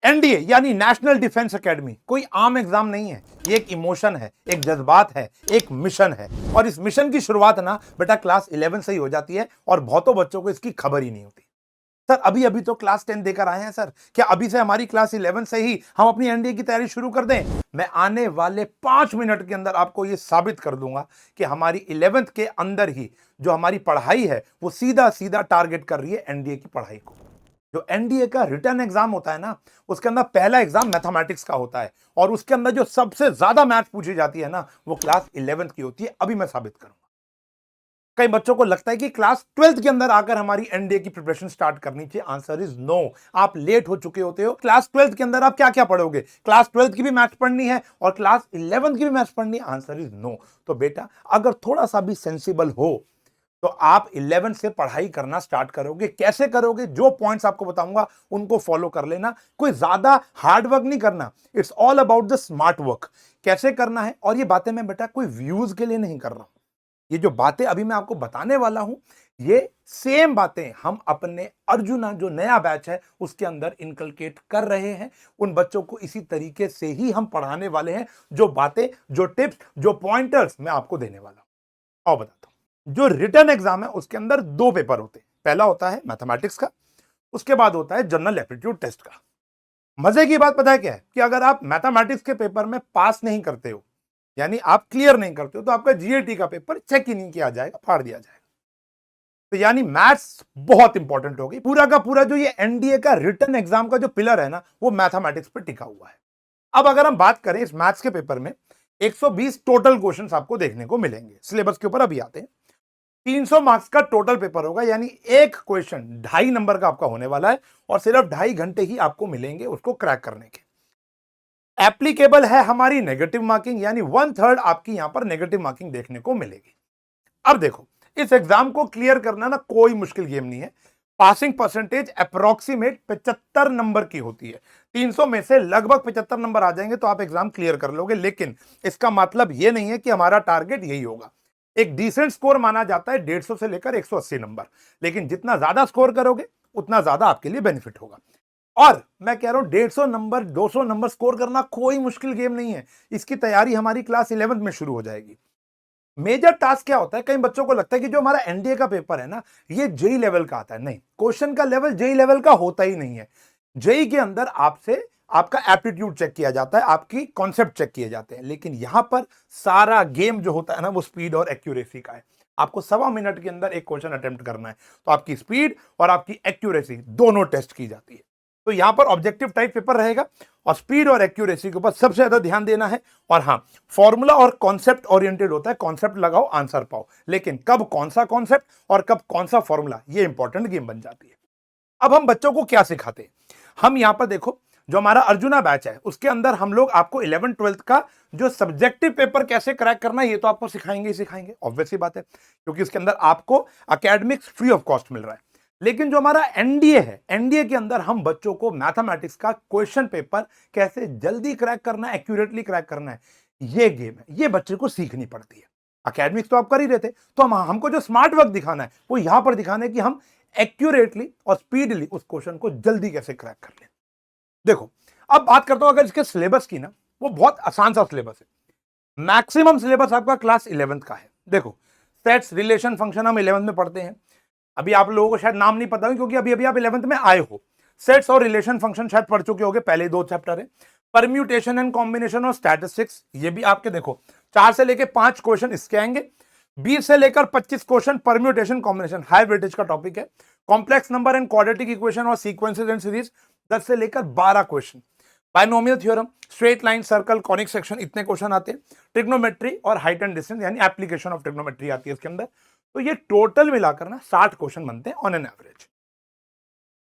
NDA यानी national defence academy कोई आम एग्जाम नहीं है। ये एक इमोशन है, एक जज्बात है, एक मिशन है। और इस मिशन की शुरुआत ना बेटा क्लास 11 से ही हो जाती है और बहुतों बच्चों को इसकी खबर ही नहीं होती। सर अभी अभी तो क्लास 10 देकर आए हैं सर, क्या अभी से हमारी क्लास 11 से ही हम अपनी एनडीए की तैयारी शुरू कर दें? मैं आने वाले 5 मिनट के अंदर आपको यह साबित कर दूंगा कि हमारी 11th के अंदर ही जो हमारी पढ़ाई है वो सीधा सीधा टारगेट कर रही है एनडीए की पढ़ाई को। जो एनडीए का रिटर्न एग्जाम होता है ना, उसके अंदर पहला एग्जाम मैथमेटिक्स का होता है और उसके अंदर जो सबसे ज्यादा मैथ्स पूछी जाती है ना, वो क्लास 11th की होती है। अभी मैं साबित करूंगा। कई बच्चों को लगता है कि क्लास 12th के अंदर आकर हमारी एनडीए की प्रिपरेशन स्टार्ट करनी चाहिए। Answer is no. आप लेट हो चुके होते हो। क्लास 12th के अंदर आप क्या क्या पढ़ोगे? क्लास 12th की भी मैथ्स पढ़नी है और क्लास 11th की भी मैथ्स पढ़नी है। Answer is no. तो बेटा अगर थोड़ा सा भी सेंसिबल हो तो आप 11 से पढ़ाई करना स्टार्ट करोगे। कैसे करोगे? जो पॉइंट्स आपको बताऊंगा उनको फॉलो कर लेना। कोई ज्यादा हार्ड वर्क नहीं करना। It's all about the smart work. कैसे करना है? और ये बातें मैं बेटा कोई व्यूज के लिए नहीं कर रहा हूं। ये जो बातें अभी मैं आपको बताने वाला हूं, ये सेम बातें हम अपने अर्जुना जो नया बैच है उसके अंदर इनकलकेट कर रहे हैं। उन बच्चों को इसी तरीके से ही हम पढ़ाने वाले हैं। जो बातें, जो टिप्स, जो पॉइंटर्स मैं आपको देने वाला हूं। और बताता हूं, जो रिटर्न एग्जाम है उसके अंदर 2 पेपर होते हैं। पहला होता है मैथमेटिक्स का, उसके बाद होता है जनरल एप्टीट्यूड टेस्ट का। मजे की बात पता है क्या है? कि अगर आप मैथमेटिक्स के पेपर में पास नहीं करते हो, यानी आप क्लियर नहीं करते हो, तो आपका जीएटी का पेपर चेक ही नहीं किया जाएगा, फाड़ दिया जाएगा। तो यानी मैथ्स बहुत इंपॉर्टेंट होगी। पूरा का पूरा जो ये एनडीए का रिटर्न एग्जाम का जो पिलर है ना, वो मैथमेटिक्स पर टिका हुआ है। अब अगर हम बात करें इस मैथ्स के पेपर में 120 टोटल क्वेश्चंस आपको देखने को मिलेंगे। सिलेबस के ऊपर अभी आते हैं। 300 मार्क्स का टोटल पेपर होगा, यानी एक क्वेश्चन 2.5 नंबर का आपका होने वाला है और सिर्फ 2.5 घंटे ही आपको मिलेंगे उसको क्रैक करने के। एप्लीकेबल है हमारी नेगेटिव मार्किंग, यानी 1/3 आपकी यहां पर नेगेटिव मार्किंग देखने को मिलेगी। अब देखो, इस एग्जाम को क्लियर करना ना कोई मुश्किल गेम नहीं है। पासिंग परसेंटेज अप्रोक्सीमेट 75 नंबर की होती है। 300 में से लगभग 75 नंबर आ जाएंगे तो आप एग्जाम क्लियर कर लोगे। लेकिन इसका मतलब यह नहीं है कि हमारा टारगेट यही होगा। एक डिसेंट स्कोर माना जाता है 150 से लेकर 180 नंबर। लेकिन जितना ज्यादा स्कोर करोगे उतना ज्यादा आपके लिए बेनिफिट होगा। और मैं कह रहा हूं 150 नंबर 200 नंबर स्कोर करना कोई मुश्किल गेम नहीं है। इसकी तैयारी हमारी क्लास 11th में शुरू हो जाएगी। मेजर टास्क क्या होता है? कई बच्चों को लगता है कि जो हमारा एनडीए का पेपर है ना, ये जेई लेवल का आता है। नहीं, क्वेश्चन का लेवल जेई लेवल का होता ही नहीं है। जेई के अंदर आपसे आपका एप्टीट्यूड चेक किया जाता है, आपकी कॉन्सेप्ट चेक किए जाते हैं। लेकिन यहां पर सारा गेम जो होता है ना, वो स्पीड और एक्यूरेसी का है। आपको 1.25 मिनट के अंदर एक क्वेश्चन अटेम्प्ट करना है, तो आपकी स्पीड और आपकी एक्यूरेसी दोनों टेस्ट की जाती है। तो यहां पर ऑब्जेक्टिव टाइप पेपर रहेगा और स्पीड और एक्यूरेसी के ऊपर सबसे ज्यादा ध्यान देना है। और हां, फॉर्मूला और कॉन्सेप्ट ओरिएंटेड होता है। कॉन्सेप्ट लगाओ, आंसर पाओ। लेकिन कब कौन सा कॉन्सेप्ट और कब कौन सा फॉर्मूला, ये इंपॉर्टेंट गेम बन जाती है। अब हम बच्चों को क्या सिखाते हैं? हम यहां पर देखो, जो हमारा अर्जुना बैच है उसके अंदर हम लोग आपको 11th 12th का जो सब्जेक्टिव पेपर कैसे क्रैक करना है, ये तो आपको सिखाएंगे ही सिखाएंगे, ऑब्वियस सी बात है, क्योंकि इसके अंदर आपको एकेडमिक्स फ्री ऑफ कॉस्ट मिल रहा है। लेकिन जो हमारा एनडीए है, एनडीए के अंदर हम बच्चों को मैथमेटिक्स का क्वेश्चन पेपर कैसे जल्दी क्रैक करना है, एक्यूरेटली क्रैक करना है, ये गेम है, ये बच्चे को सीखनी पड़ती है। एकेडमिक्स तो आप कर ही रहे थे, तो हमको जो स्मार्ट वर्क दिखाना है वो यहां पर दिखाना है कि हम एक्यूरेटली और स्पीडली उस क्वेश्चन को जल्दी कैसे क्रैक कर लें। देखो, अब बात करता हूं अगर इसके सिलेबस की ना, वो बहुत आसान सा सिलेबस है। मैक्सिमम सिलेबस आपका क्लास 11th का है। देखो, सेट्स, रिलेशन, फंक्शन हम 11th में पढ़ते हैं। अभी आप लोगों को शायद नाम नहीं पता हो क्योंकि अभी अभी आप 11th में आए हो। सेट्स और रिलेशन फंक्शन शायद पढ़ चुके होगे, पहले 2 चैप्टर है। परम्यूटेशन एंड कॉम्बिनेशन और स्टैटिस्टिक्स, ये भी आपके देखो 4 से लेकर 5 क्वेश्चन इसके आएंगे। 20 से लेकर 25 question permutation combination, high weightage का टॉपिक है। Complex number and quadratic equation और सीक्वेंसेस एंड सीरीज 10 से लेकर 12 question. Binomial theorem, straight line, circle, conic section, इतने क्वेश्चन आते हैं। ट्रिग्नोमेट्री और हाइट एंड डिस्टेंस यानी एप्लीकेशन ऑफ ट्रिग्नोमेट्री आती है इसके अंदर। तो ये टोटल मिलाकर ना 60 क्वेश्चन बनते हैं ऑन एन एवरेज।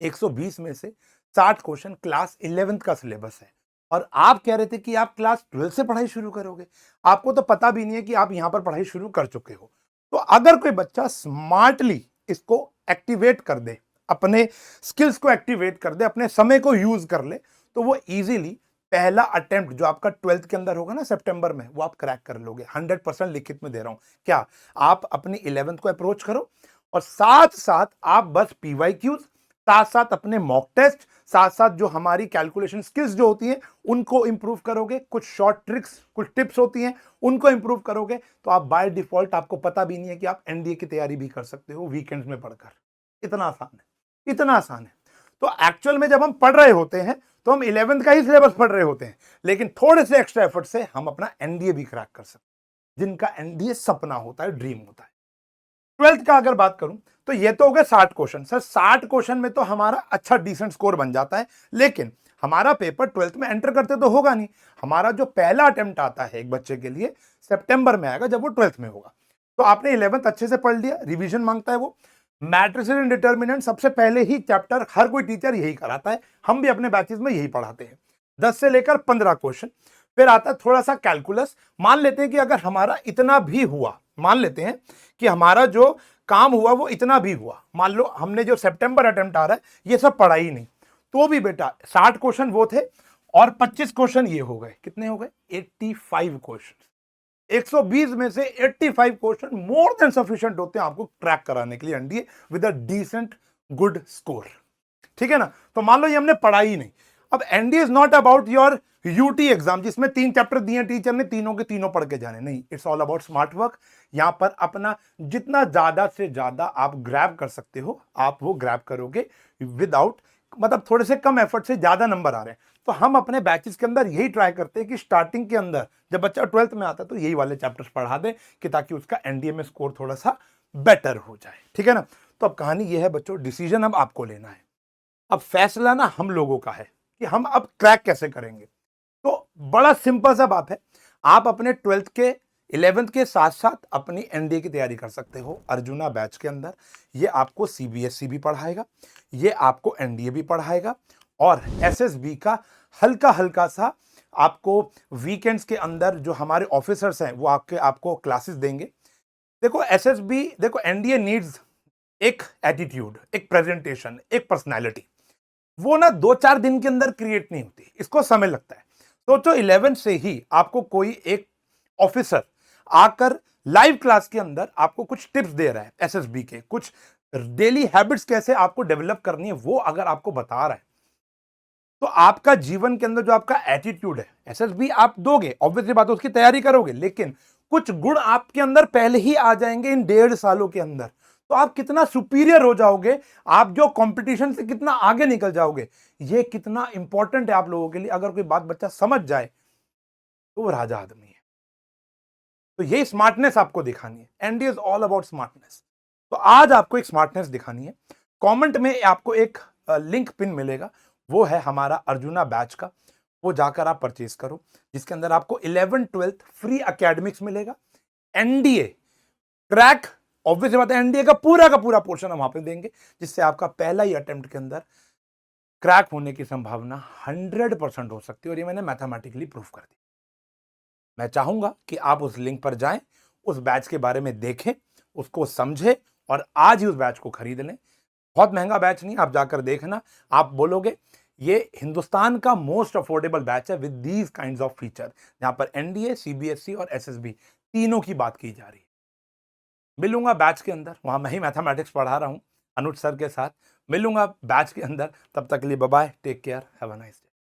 120 में से 60 क्वेश्चन क्लास 11th का सिलेबस है। और आप कह रहे थे कि आप क्लास 12 से पढ़ाई शुरू करोगे। आपको तो पता भी नहीं है कि आप यहां पर पढ़ाई शुरू कर चुके हो। तो अगर कोई बच्चा स्मार्टली इसको एक्टिवेट कर दे, अपने स्किल्स को एक्टिवेट कर दे, अपने समय को यूज कर ले, तो वो इजीली पहला अटेम्प्ट जो आपका 12th के अंदर होगा ना सितंबर में, वो आप क्रैक कर लोगे। 100% लिखित में दे रहा हूं। क्या आप अपनी 11th को अप्रोच करो और साथ साथ आप बस पीवाईक्यूज, साथ साथ अपने मॉक टेस्ट, साथ साथ जो हमारी कैलकुलेशन स्किल्स जो होती हैं उनको इंप्रूव करोगे, कुछ शॉर्ट ट्रिक्स, कुछ टिप्स होती हैं उनको इंप्रूव करोगे, तो आप बाय डिफॉल्ट, आपको पता भी नहीं है कि आप एनडीए की तैयारी भी कर सकते हो वीकेंड्स में पढ़कर। इतना आसान है, इतना आसान है। तो एक्चुअल में जब हम पढ़ रहे होते हैं तो हम 11th का ही सिलेबस पढ़ रहे होते हैं, लेकिन थोड़े से एक्स्ट्रा एफर्ट से हम अपना एनडीए भी क्रैक कर सकते हैं, जिनका एनडीए सपना होता है, ड्रीम होता है। 12th का अगर बात करूं तो ये तो हो गए 60 क्वेश्चन। सर 60 क्वेश्चन में तो हमारा अच्छा डिसेंट स्कोर बन जाता है, लेकिन हमारा पेपर 12th में एंटर करते तो होगा नहीं। हमारा जो पहला अटेम्प्ट आता है एक बच्चे के लिए सितंबर में आएगा, जब वो 12th में होगा। तो आपने 11th अच्छे से पढ़ लिया, रिवीजन मांगता है वो। मैट्रिसेस एंड डिटर्मिनेंट सबसे पहले ही चैप्टर हर कोई टीचर यही कराता है, हम भी अपने बैचेस में यही पढ़ाते हैं। 10 से लेकर 15 क्वेश्चन। फिर आता है थोड़ा सा कैलकुलस। मान लेते हैं कि अगर हमारा इतना भी हुआ, मान लेते हैं कि हमारा जो काम हुआ वो इतना भी हुआ, मान लो हमने जो सितंबर अटेम्प्ट आ रहा है ये सब पढ़ा ही नहीं, तो भी बेटा 60 क्वेश्चन वो थे और 25 क्वेश्चन ये हो गए। कितने हो गए? 85 क्वेश्चन। 120 में से 85 क्वेश्चन मोर देन सफिशिएंट होते हैं आपको क्रैक कराने के लिए NDA with a decent good score. ठीक है ना? तो मान लो ये हमने पढ़ा ही नहीं। अब NDA is not about your UT exam जिसमें 3 चैप्टर दिए टीचर ने, तीनों के तीनों पढ़ के जाने, नहीं। It's all about smart work. यहां पर अपना जितना ज्यादा से ज्यादा आप ग्रैब कर सकते हो आप वो ग्रैब करोगे विदाउट, मतलब थोड़े से कम एफर्ट से ज्यादा नंबर आ रहे हैं। तो हम अपने बैचेस के अंदर यही ट्राई करते हैं कि स्टार्टिंग के अंदर जब बच्चा 12th में आता है तो यही वाले चैप्टर्स पढ़ा दें कि ताकि उसका एनडीए में स्कोर थोड़ा सा बेटर हो जाए। ठीक है ना? तो अब कहानी यह है बच्चों, डिसीजन अब आपको लेना है। अब फैसला ना हम लोगों का है कि हम अब क्रैक कैसे करेंगे। तो बड़ा सिंपल सा बात है, आप अपने 12th के 11th के साथ साथ अपनी एनडीए की तैयारी कर सकते हो अर्जुना बैच के अंदर। ये आपको सीबीएसई भी पढ़ाएगा, ये आपको एनडीए भी पढ़ाएगा, और एसएसबी का हल्का हल्का सा आपको वीकेंड्स के अंदर जो हमारे ऑफिसर्स हैं वो आपको क्लासेस देंगे। देखो एसएसबी, देखो एनडीए नीड्स एक एटीट्यूड, एक प्रेजेंटेशन, एक पर्सनैलिटी। वो ना 2-4 दिन के अंदर क्रिएट नहीं होती, इसको समय लगता है। सोचो 11 से ही आपको कोई एक ऑफिसर आकर लाइव क्लास के अंदर आपको कुछ टिप्स दे रहा है, एसएसबी के कुछ डेली हैबिट्स कैसे आपको डेवलप करनी है वो अगर आपको बता रहा है, तो आपका जीवन के अंदर जो आपका एटीट्यूड है, एसएसबी आप दोगे, ऑब्वियसली बात है उसकी तैयारी करोगे, लेकिन कुछ गुण आपके अंदर पहले ही आ जाएंगे इन 1.5 सालों के अंदर। तो आप कितना सुपीरियर हो जाओगे, आप जो कंपटीशन से कितना आगे निकल जाओगे, ये कितना इंपॉर्टेंट है आप लोगों के लिए। अगर कोई बात बच्चा समझ जाए तो वो राजा आदमी है। तो ये स्मार्टनेस आपको दिखानी है, NDA is all about smartness. तो आज आपको एक स्मार्टनेस दिखानी है। कमेंट में आपको एक लिंक पिन मिलेगा, वो है हमारा अर्जुना बैच का, वो जाकर आप परचेज करो, जिसके अंदर आपको 11th-12th फ्री एकेडमिक्स मिलेगा। एनडीए क्रैक, ऑब्वियसली बात है, एनडीए का पूरा पोर्शन हम वहां पे देंगे, जिससे आपका पहला ही अटेम्प्ट के अंदर क्रैक होने की संभावना 100% हो सकती है, और ये मैंने मैथमेटिकली प्रूफ कर दी। मैं चाहूंगा कि आप उस लिंक पर जाएं, उस बैच के बारे में देखें, उसको समझें, और आज ही उस बैच को खरीद लें। बहुत महंगा बैच नहीं, आप जाकर देखना, आप बोलोगे ये हिंदुस्तान का मोस्ट अफोर्डेबल बैच है with these kinds of feature, जहां पर एनडीए, सीबीएसई और एसएसबी तीनों की बात की जा रही है। मिलूंगा बैच के अंदर, वहां मैं ही मैथमेटिक्स पढ़ा रहा हूं अनुज सर के साथ। मिलूंगा बैच के अंदर, तब तक के लिए bye bye, take care, have a nice day.